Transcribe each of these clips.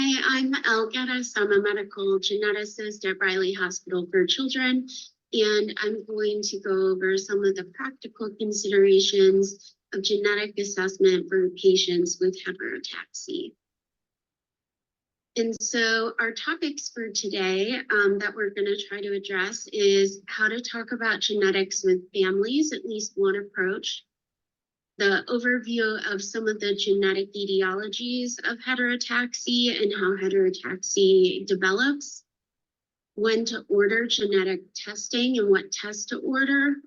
Hi, I'm Geddes. I'm a medical geneticist at Riley Hospital for Children, and I'm going to go over some of the practical considerations of genetic assessment for patients with heterotaxy. And so our topics for today that we're going to try to address is how to talk about genetics with families, at least one approach, the overview of some of the genetic etiologies of heterotaxy and how heterotaxy develops, when to order genetic testing and what tests to order,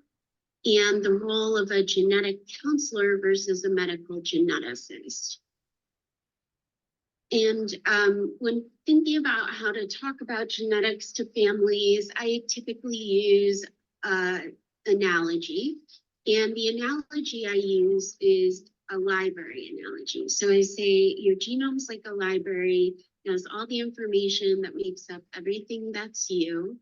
and the role of a genetic counselor versus a medical geneticist. And when thinking about how to talk about genetics to families, I typically use analogy. And the analogy I use is a library analogy. So I say your genome's like a library, it has all the information that makes up everything that's you.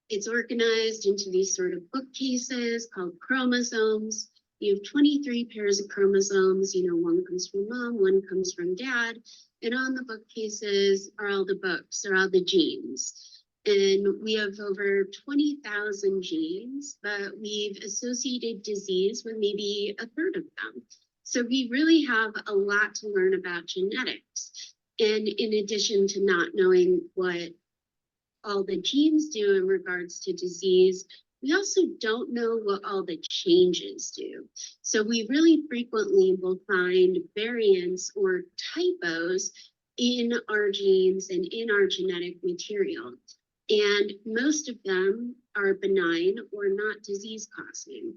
It's organized into these sort of bookcases called chromosomes. You have 23 pairs of chromosomes, one comes from mom, one comes from dad. And on the bookcases are all the books, are all the genes. And we have over 20,000 genes, but we've associated disease with maybe a third of them. So we really have a lot to learn about genetics. And in addition to not knowing what all the genes do in regards to disease, we also don't know what all the changes do. So we really frequently will find variants or typos in our genes and in our genetic material. And most of them are benign or not disease causing.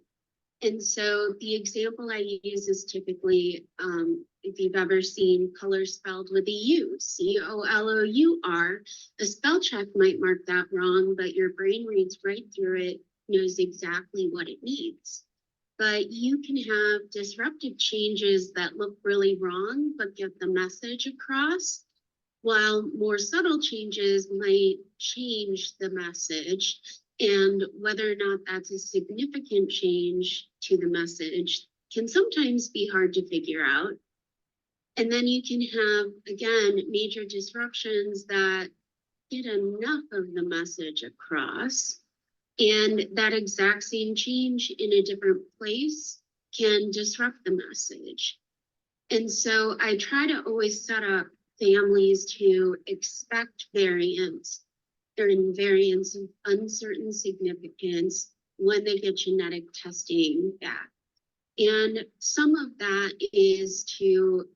And so the example I use is typically, if you've ever seen color spelled with a U, C-O-L-O-U-R, a spell check might mark that wrong, but your brain reads right through it, knows exactly what it needs. But you can have disruptive changes that look really wrong, but get the message across, while more subtle changes might change the message. And whether or not that's a significant change to the message can sometimes be hard to figure out. And then you can have, again, major disruptions that get enough of the message across. And that exact same change in a different place can disrupt the message. And so I try to always set up families to expect variants. They're in variants of uncertain significance when they get genetic testing back. And some of that is to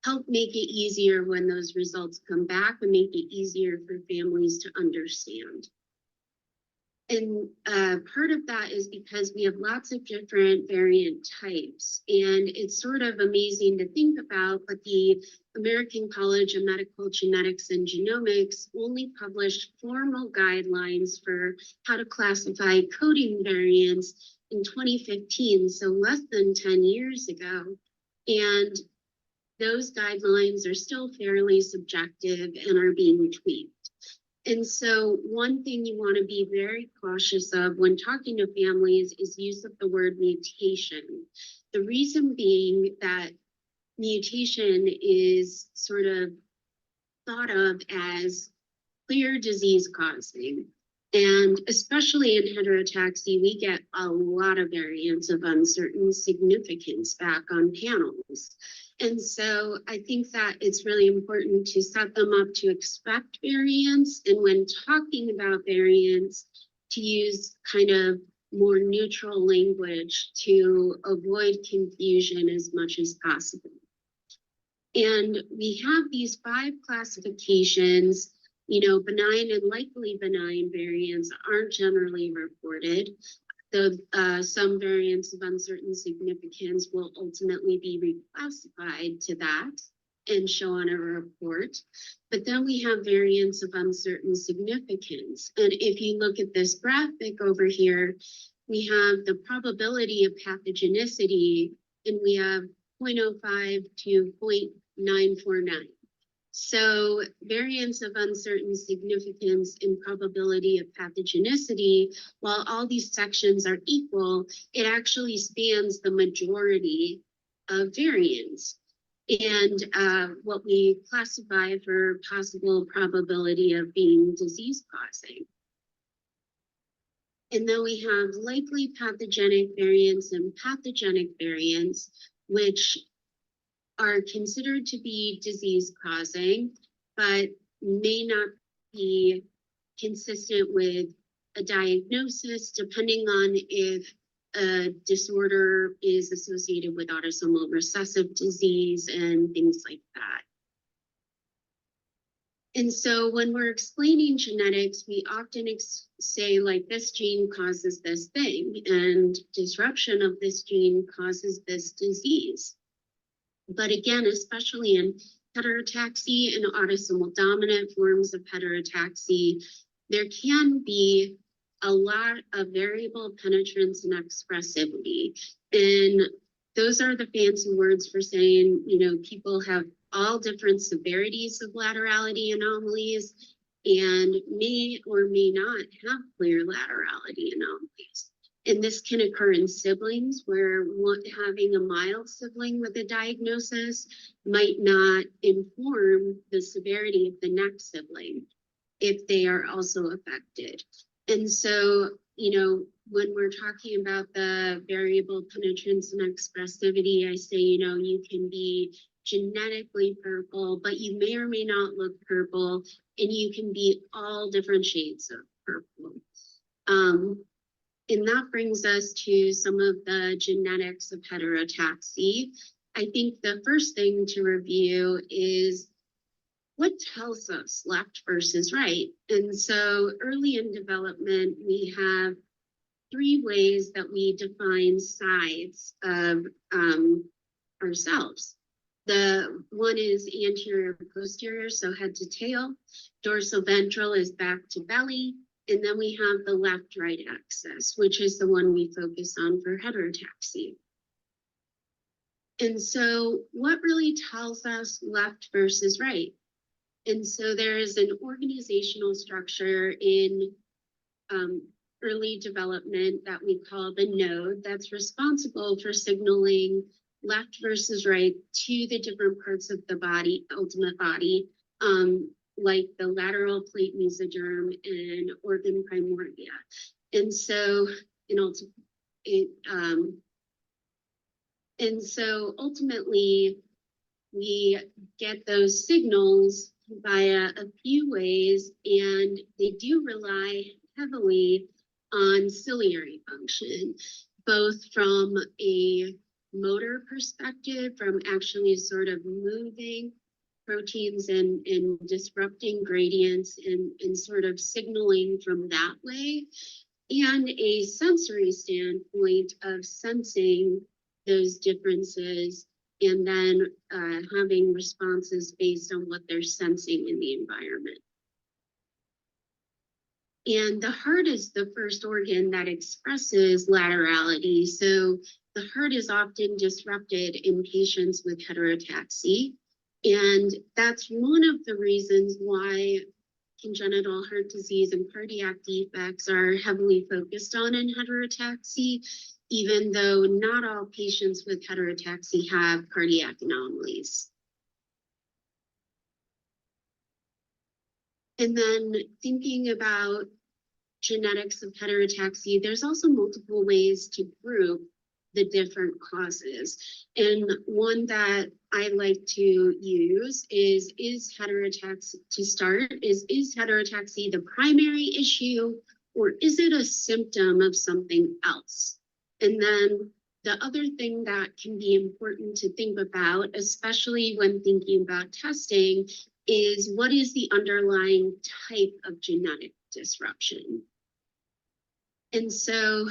help make it easier when those results come back and make it easier for families to understand. And part of that is because we have lots of different variant types, and it's sort of amazing to think about, but the American College of Medical Genetics and Genomics only published formal guidelines for how to classify coding variants in 2015, so less than 10 years ago. And those guidelines are still fairly subjective and are being tweaked. And so one thing you want to be very cautious of when talking to families is use of the word mutation. The reason being that mutation is sort of thought of as clear disease causing. And especially in heterotaxy, we get a lot of variants of uncertain significance back on panels. And so I think that it's really important to set them up to expect variants. And when talking about variants, to use kind of more neutral language to avoid confusion as much as possible. And we have these 5 classifications. Benign and likely benign variants aren't generally reported, though some variants of uncertain significance will ultimately be reclassified to that and show on a report. But then we have variants of uncertain significance. And if you look at this graphic over here, we have the probability of pathogenicity, and we have 0.05 to 0.949. So variants of uncertain significance and probability of pathogenicity, while all these sections are equal, it actually spans the majority of variants. and what we classify for possible probability of being disease causing. And then we have likely pathogenic variants and pathogenic variants, which are considered to be disease causing, but may not be consistent with a diagnosis, depending on if a disorder is associated with autosomal recessive disease and things like that. And so when we're explaining genetics, we often say like this gene causes this thing and disruption of this gene causes this disease. But again, especially in heterotaxy and autosomal dominant forms of heterotaxy, there can be a lot of variable penetrance and expressivity. And those are the fancy words for saying, you know, people have all different severities of laterality anomalies and may or may not have clear laterality anomalies. And this can occur in siblings where having a mild sibling with a diagnosis might not inform the severity of the next sibling if they are also affected. And so, you know, when we're talking about the variable penetrance and expressivity, I say, you know, you can be genetically purple, but you may or may not look purple, and you can be all different shades of purple. And that brings us to some of the genetics of heterotaxy. I think the first thing to review is what tells us left versus right. And so early in development, we have three ways that we define sides of ourselves. The one is anterior posterior, so head to tail. Dorsal-ventral is back to belly. And then we have the left-right axis, which is the one we focus on for heterotaxy. And so what really tells us left versus right? And so there is an organizational structure in early development that we call the node that's responsible for signaling left versus right to the different parts of the body, ultimate body, like the lateral plate mesoderm and organ primordia. And so, ultimately, we get those signals via a few ways, and they do rely heavily on ciliary function, both from a motor perspective, from actually sort of moving proteins and disrupting gradients and sort of signaling from that way, and a sensory standpoint of sensing those differences and then having responses based on what they're sensing in the environment. And the heart is the first organ that expresses laterality. So the heart is often disrupted in patients with heterotaxy. And that's one of the reasons why congenital heart disease and cardiac defects are heavily focused on in heterotaxy, even though not all patients with heterotaxy have cardiac anomalies. And then thinking about genetics of heterotaxy, there's also multiple ways to group the different causes. And one that I like to use is heterotaxy, to start, is heterotaxy the primary issue, or is it a symptom of something else? And then the other thing that can be important to think about, especially when thinking about testing, is what is the underlying type of genetic disruption? And so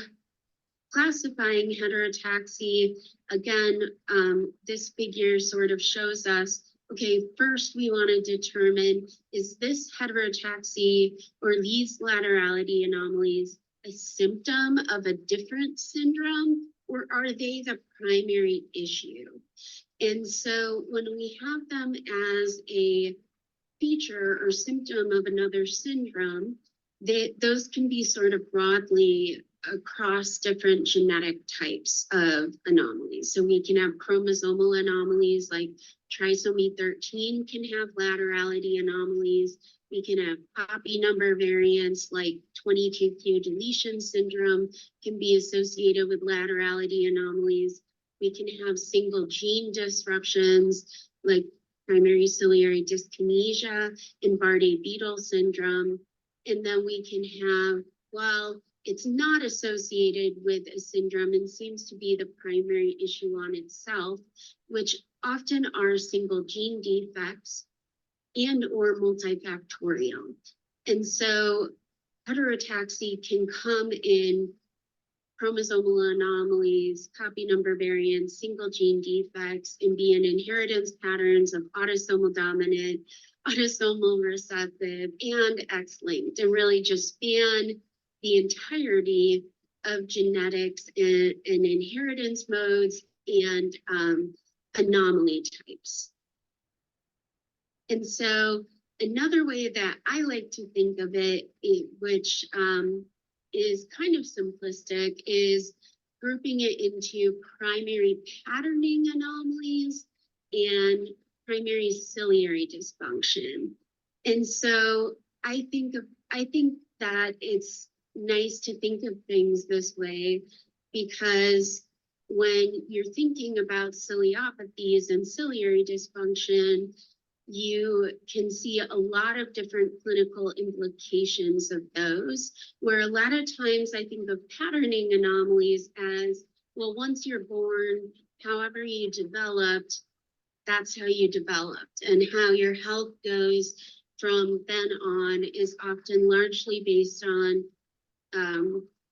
classifying heterotaxy, again, this figure sort of shows us, okay, first we want to determine, is this heterotaxy or these laterality anomalies a symptom of a different syndrome, or are they the primary issue? And so when we have them as a feature or symptom of another syndrome, those can be sort of broadly across different genetic types of anomalies. So we can have chromosomal anomalies, like trisomy 13 can have laterality anomalies. We can have copy number variants, like 22q deletion syndrome can be associated with laterality anomalies. We can have single gene disruptions, like primary ciliary dyskinesia and Bardet-Biedl syndrome. And then we can have, well, it's not associated with a syndrome and seems to be the primary issue on itself, which often are single gene defects and or multifactorial. And so heterotaxy can come in chromosomal anomalies, copy number variants, single gene defects, and be in inheritance patterns of autosomal dominant, autosomal recessive, and X-linked, and really just span the entirety of genetics and inheritance modes and anomaly types. And so another way that I like to think of it, which is kind of simplistic, is grouping it into primary patterning anomalies and primary ciliary dysfunction. And so I think that it's nice to think of things this way, because when you're thinking about ciliopathies and ciliary dysfunction, you can see a lot of different clinical implications of those, where a lot of times I think of patterning anomalies as, well, once you're born, however you developed, that's how you developed, and how your health goes from then on is often largely based on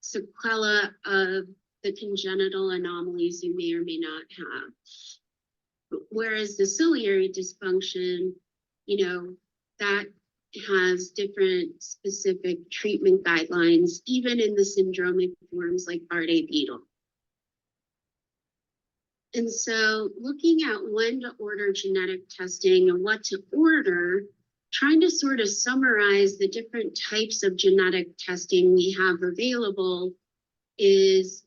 sequela of the congenital anomalies you may or may not have. Whereas the ciliary dysfunction, you know, that has different specific treatment guidelines, even in the syndromic forms like Bardet-Biedl. And so looking at when to order genetic testing and what to order, trying to sort of summarize the different types of genetic testing we have available is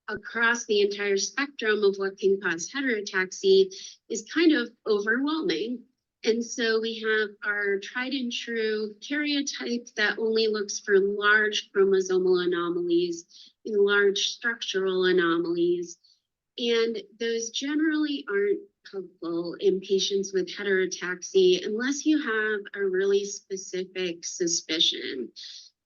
across the entire spectrum of what can cause heterotaxy is kind of overwhelming. And so we have our tried and true karyotype that only looks for large chromosomal anomalies and large structural anomalies. And those generally aren't helpful in patients with heterotaxy unless you have a really specific suspicion.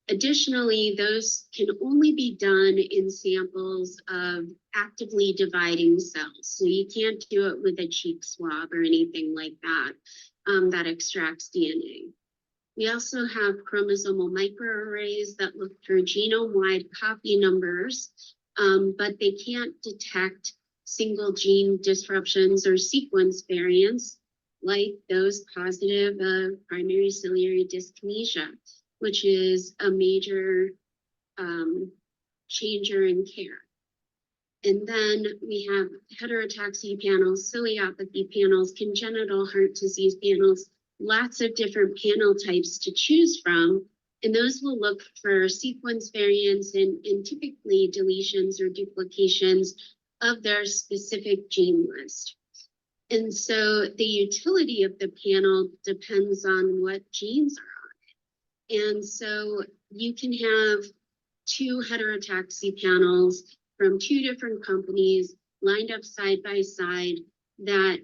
Additionally, those can only be done in samples of actively dividing cells. So you can't do it with a cheek swab or anything like that, that extracts DNA. We also have chromosomal microarrays that look for genome-wide copy numbers, but they can't detect single gene disruptions or sequence variants like those positive of primary ciliary dyskinesia, which is a major changer in care. And then we have heterotaxy panels, ciliopathy panels, congenital heart disease panels, lots of different panel types to choose from. And those will look for sequence variants and typically deletions or duplications of their specific gene list. And so the utility of the panel depends on what genes are on it. And so you can have two heterotaxy panels from two different companies lined up side by side that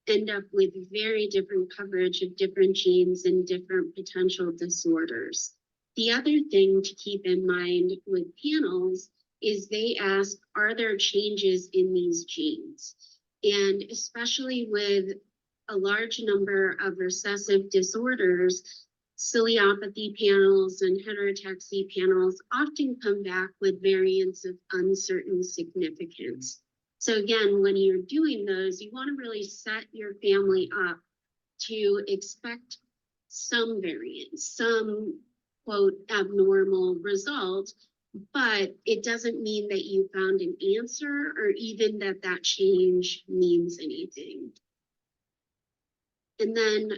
end up with very different coverage of different genes and different potential disorders. The other thing to keep in mind with panels is they ask, are there changes in these genes? And especially with a large number of recessive disorders, ciliopathy panels and heterotaxy panels often come back with variants of uncertain significance. So again, when you're doing those, you want to really set your family up to expect some variants, some quote abnormal result, but it doesn't mean that you found an answer or even that that change means anything. And then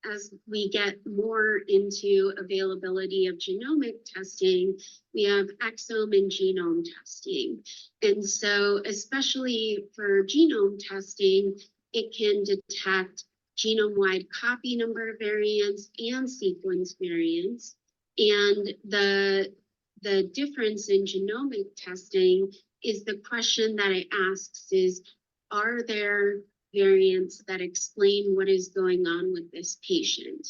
as we get more into availability of genomic testing, we have exome and genome testing. And so especially for genome testing, it can detect genome-wide copy number variants and sequence variants. And the difference in genomic testing is the question that it asks is, are there variants that explain what is going on with this patient?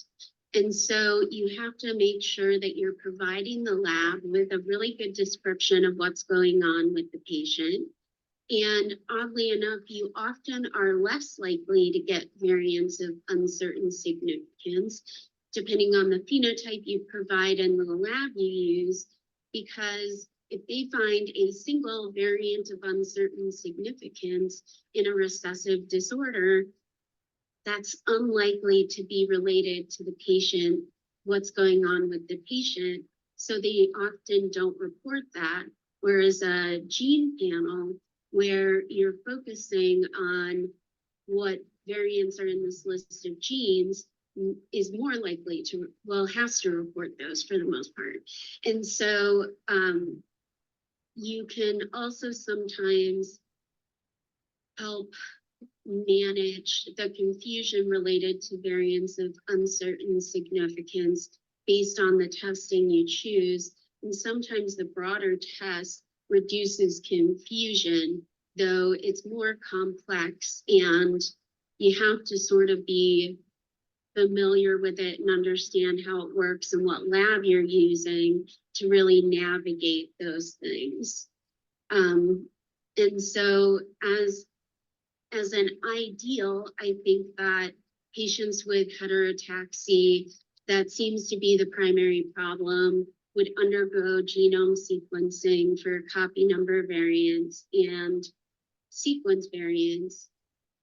And so you have to make sure that you're providing the lab with a really good description of what's going on with the patient. And oddly enough, you often are less likely to get variants of uncertain significance, depending on the phenotype you provide and the lab you use, because if they find a single variant of uncertain significance in a recessive disorder, that's unlikely to be related to the patient, what's going on with the patient. So they often don't report that. Whereas a gene panel, where you're focusing on what variants are in this list of genes, is more likely to, well, has to report those for the most part. And so you can also sometimes help manage the confusion related to variants of uncertain significance based on the testing you choose. And sometimes the broader test reduces confusion, though it's more complex, and you have to sort of be familiar with it and understand how it works and what lab you're using to really navigate those things. And so as an ideal, I think that patients with heterotaxy, that seems to be the primary problem, would undergo genome sequencing for copy number variants and sequence variants,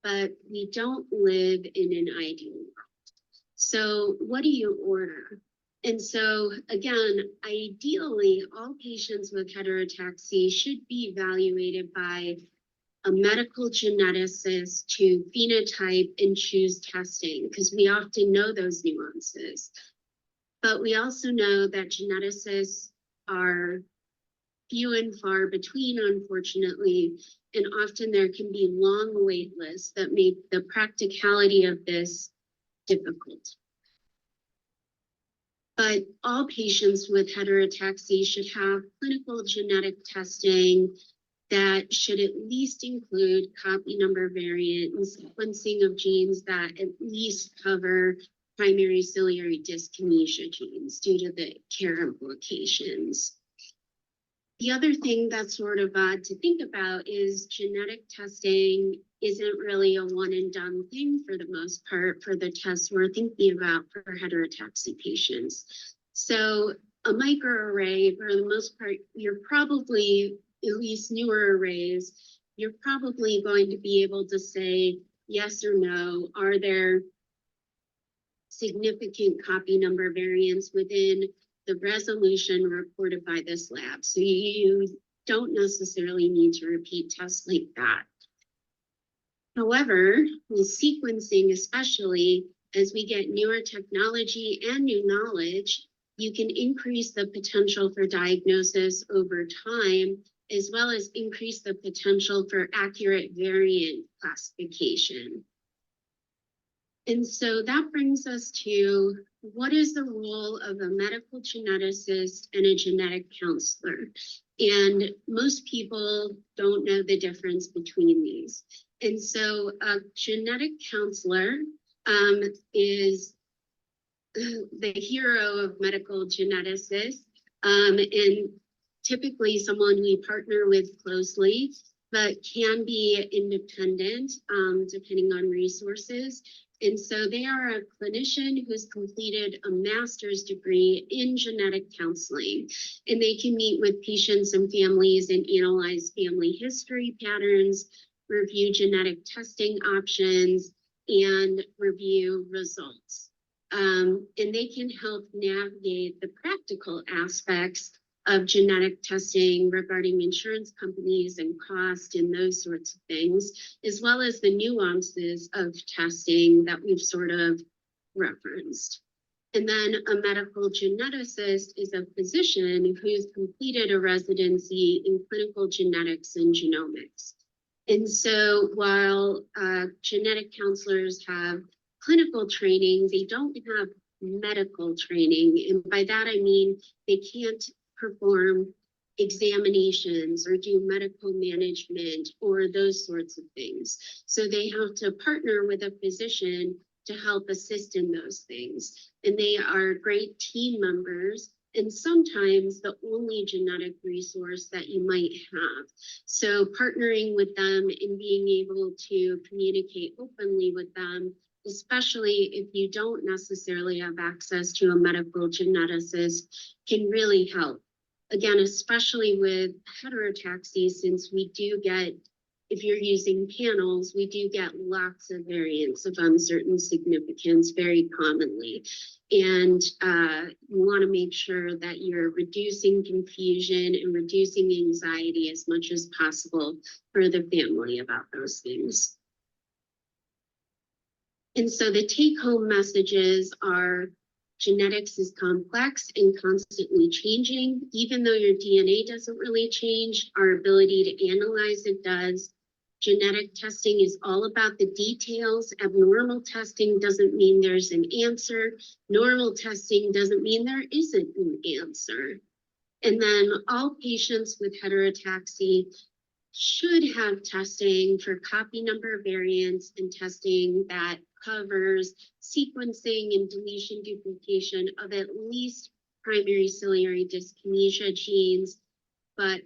but we don't live in an ideal world. So what do you order? And so again, ideally, all patients with heterotaxy should be evaluated by a medical geneticist to phenotype and choose testing, because we often know those nuances. But we also know that geneticists are few and far between, unfortunately, and often there can be long wait lists that make the practicality of this difficult. But all patients with heterotaxy should have clinical genetic testing that should at least include copy number variant and sequencing of genes that at least cover primary ciliary dyskinesia genes due to the care implications. The other thing that's sort of odd to think about is genetic testing isn't really a one and done thing for the most part for the tests we're thinking about for heterotaxy patients. So a microarray, for the most part, you're probably, at least newer arrays, you're probably going to be able to say yes or no. Are there significant copy number variants within the resolution reported by this lab? So you don't necessarily need to repeat tests like that. However, with sequencing, especially as we get newer technology and new knowledge, you can increase the potential for diagnosis over time, as well as increase the potential for accurate variant classification. And so that brings us to, what is the role of a medical geneticist and a genetic counselor? And most people don't know the difference between these. And so a genetic counselor is the hero of medical geneticists, and typically someone we partner with closely, but can be independent depending on resources. And so they are a clinician who's completed a master's degree in genetic counseling, and they can meet with patients and families and analyze family history patterns, review genetic testing options, and review results. And they can help navigate the practical aspects of genetic testing regarding insurance companies and cost and those sorts of things, as well as the nuances of testing that we've sort of referenced. And then a medical geneticist is a physician who's completed a residency in clinical genetics and genomics. And so while genetic counselors have clinical training, they don't have medical training. And by that, I mean they can't perform examinations or do medical management or those sorts of things. So they have to partner with a physician to help assist in those things. And they are great team members and sometimes the only genetic resource that you might have. So partnering with them and being able to communicate openly with them, especially if you don't necessarily have access to a medical geneticist, can really help. Again, especially with heterotaxy, since we do get, if you're using panels, we do get lots of variants of uncertain significance very commonly. And you want to make sure that you're reducing confusion and reducing anxiety as much as possible for the family about those things. And so the take-home messages are genetics is complex and constantly changing. Even though your DNA doesn't really change, our ability to analyze it does. Genetic testing is all about the details. Abnormal testing doesn't mean there's an answer. Normal testing doesn't mean there isn't an answer. And then all patients with heterotaxy should have testing for copy number variants and testing that covers sequencing and deletion duplication of at least primary ciliary dyskinesia genes, but